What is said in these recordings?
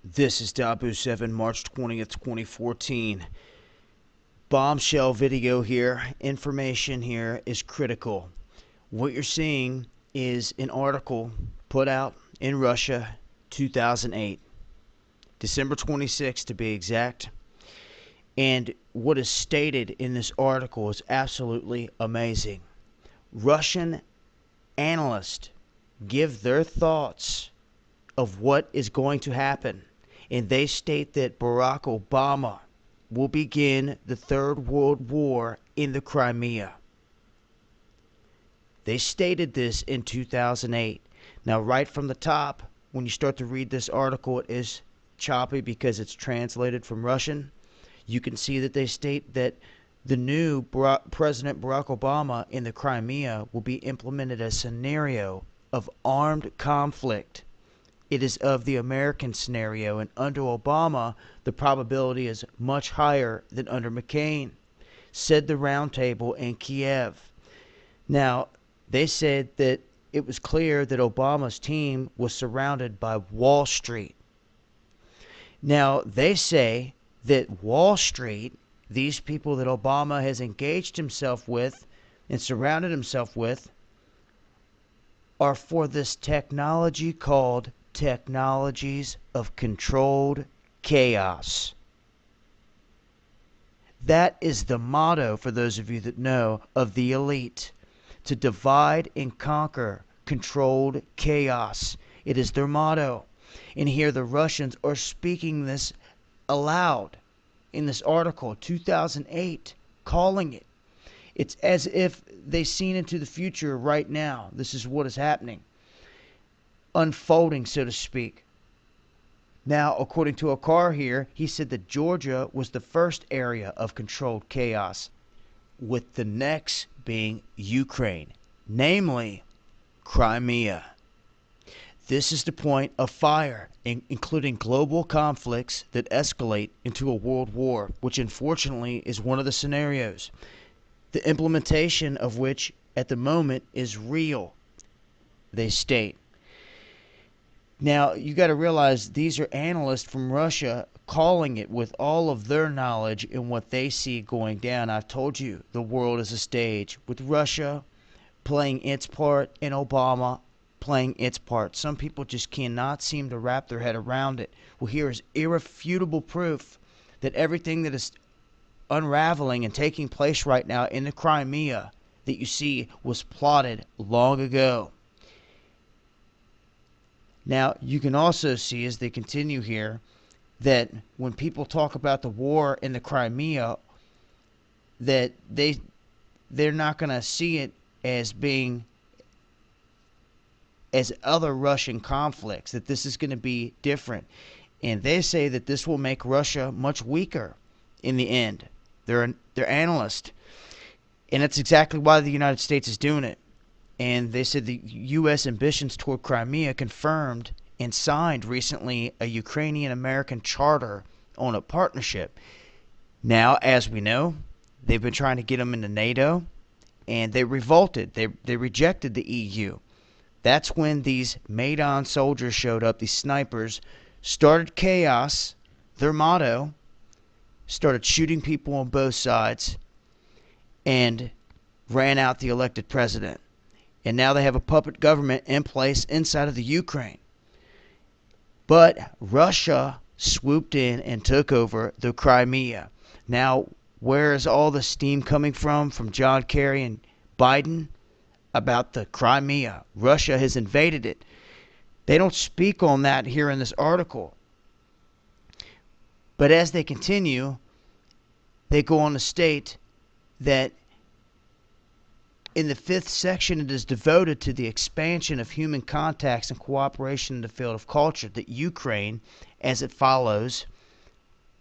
This is WWIII, March 20th, 2014. Bombshell video here. Information here is critical. What you're seeing is an article put out in Russia, 2008. December 26th to be exact. And what is stated in this article is absolutely amazing. Russian analysts give their thoughts of what is going to happen. And they state that Barack Obama will begin the Third World War in the Crimea. They stated this in 2008. Now, right from the top, when you start to read this article, it is choppy because it's translated from Russian. You can see that they state that the new President Barack Obama in the Crimea will be implemented a scenario of armed conflict. It is of the American scenario, and under Obama, the probability is much higher than under McCain, said the roundtable in Kiev. Now, they said that it was clear that Obama's team was surrounded by Wall Street. Now, they say that Wall Street, these people that Obama has engaged himself with and surrounded himself with, are for this technology called technologies of controlled chaos. That is the motto, for those of you that know, of the elite. To divide and conquer controlled chaos. It is their motto. And here the Russians are speaking this aloud in this article, 2008, calling it. It's as if they've seen into the future right now. This is what is happening. Unfolding, so to speak. Now, according to Akar here, he said that Georgia was the first area of controlled chaos, with the next being Ukraine, namely Crimea. This is the point of fire, including global conflicts that escalate into a world war, which unfortunately is one of the scenarios, the implementation of which at the moment is real, they state. Now, you got to realize these are analysts from Russia calling it with all of their knowledge and what they see going down. I've told you, the world is a stage, with Russia playing its part and Obama playing its part. Some people just cannot seem to wrap their head around it. Well, here is irrefutable proof that everything that is unraveling and taking place right now in the Crimea that you see was plotted long ago. Now, you can also see as they continue here that when people talk about the war in the Crimea, that they're not going to see it as being as other Russian conflicts, that this is going to be different. And they say that this will make Russia much weaker in the end. They're analysts. And that's exactly why the United States is doing it. And they said the U.S. ambitions toward Crimea confirmed and signed recently a Ukrainian-American charter on a partnership. Now, as we know, they've been trying to get them into NATO, and they revolted. They rejected the EU. That's when these Maidan soldiers showed up, these snipers, started chaos, their motto, started shooting people on both sides, and ran out the elected president. And now they have a puppet government in place inside of the Ukraine. But Russia swooped in and took over the Crimea. Now, where is all the steam coming from John Kerry and Biden about the Crimea? Russia has invaded it. They don't speak on that here in this article. But as they continue, they go on to state that in the 5th section, it is devoted to the expansion of human contacts and cooperation in the field of culture, that Ukraine, as it follows,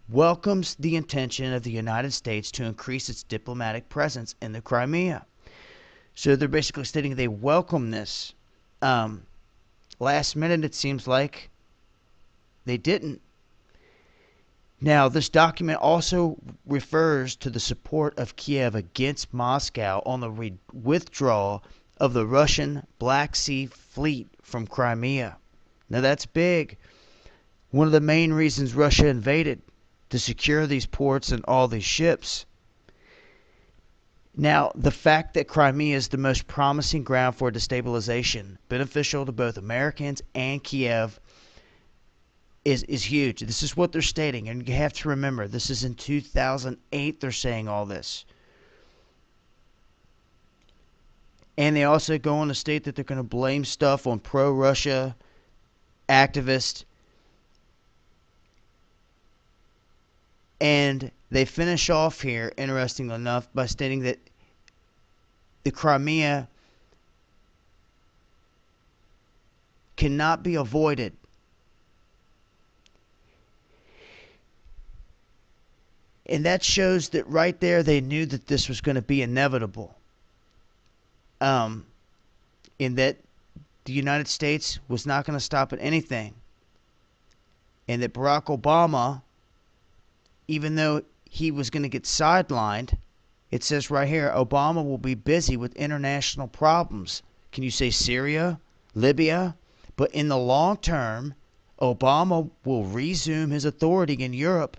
welcomes the intention of the United States to increase its diplomatic presence in the Crimea. So they're basically stating they welcome this. Last minute, it seems like they didn't. Now, this document also refers to the support of Kiev against Moscow on the withdrawal of the Russian Black Sea Fleet from Crimea. Now, that's big. One of the main reasons Russia invaded, to secure these ports and all these ships. Now, the fact that Crimea is the most promising ground for destabilization, beneficial to both Americans and Kiev, is huge. This is what they're stating, and you have to remember, this is in 2008 they're saying all this. And they also go on to state that they're going to blame stuff on pro-Russia activists. And they finish off here, interestingly enough, by stating that the Crimea cannot be avoided. And that shows that right there they knew that this was going to be inevitable. In that the United States was not going to stop at anything. And that Barack Obama, even though he was going to get sidelined, it says right here, Obama will be busy with international problems. Can you say Syria, Libya? But in the long term, Obama will resume his authority in Europe.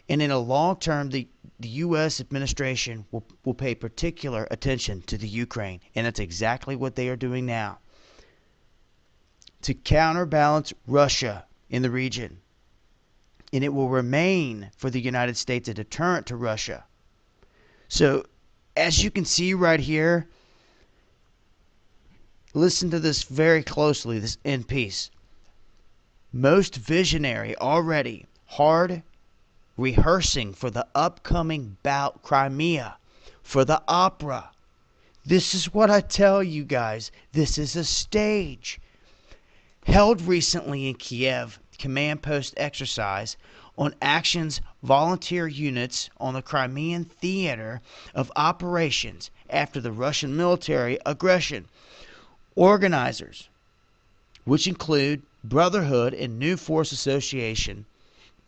And in the long term, the U.S. administration will pay particular attention to the Ukraine. And that's exactly what they are doing now. To counterbalance Russia in the region. And it will remain for the United States a deterrent to Russia. So, as you can see right here, listen to this very closely, this end piece. Most visionary already, hard rehearsing for the upcoming bout Crimea, for the opera. This is what I tell you guys. This is a stage. Held recently in Kiev, command post exercise on actions volunteer units on the Crimean theater of operations after the Russian military aggression. Organizers, which include Brotherhood and New Force Association,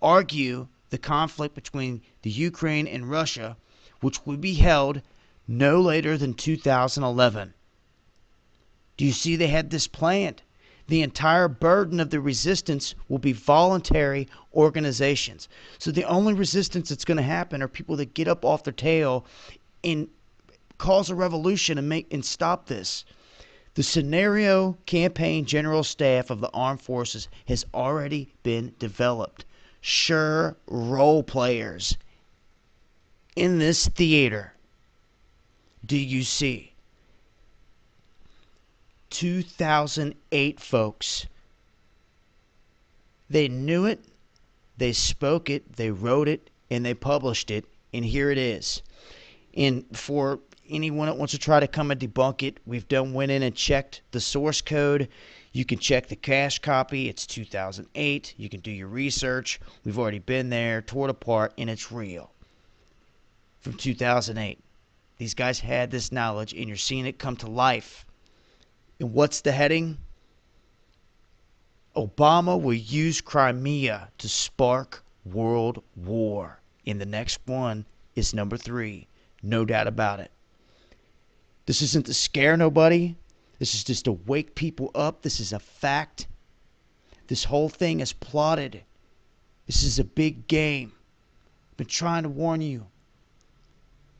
argue the conflict between the Ukraine and Russia, which would be held no later than 2011. Do you see they had this planned? The entire burden of the resistance will be voluntary organizations. So the only resistance that's going to happen are people that get up off their tail and cause a revolution and stop this. The scenario campaign general staff of the armed forces has already been developed. Sure, role players in this theater. Do you see? 2008, folks. They knew it, they spoke it, they wrote it, and they published it, and here it is. And for anyone that wants to try to come and debunk it, went in and checked the source code. You can check the cache copy. It's 2008. You can do your research. We've already been there, tore it apart, and it's real. From 2008. These guys had this knowledge, and you're seeing it come to life. And what's the heading? Obama will use Crimea to spark world war. And the next one is number 3. No doubt about it. This isn't to scare nobody. This is just to wake people up. This is a fact. This whole thing is plotted. This is a big game. I've been trying to warn you.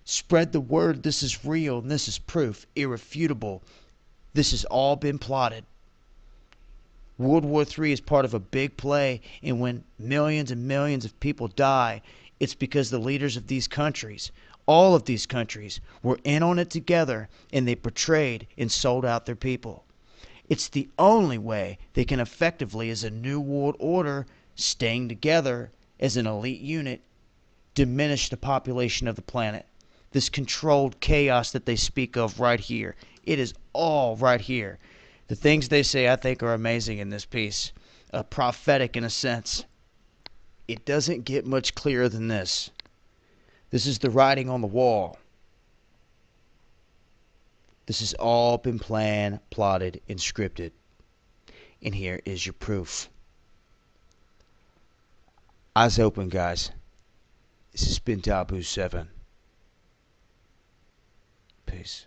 Spread the word. This is real, and this is proof. Irrefutable. This has all been plotted. World War III is part of a big play, and when millions and millions of people die, it's because the leaders of these countries, all of these countries, were in on it together, and they betrayed and sold out their people. It's the only way they can effectively, as a new world order, staying together as an elite unit, diminish the population of the planet. This controlled chaos that they speak of right here. It is all right here. The things they say I think are amazing in this piece. Prophetic in a sense. It doesn't get much clearer than this. This is the writing on the wall. This has all been planned, plotted, and scripted. And here is your proof. Eyes open, guys. This has been WWIII. Peace.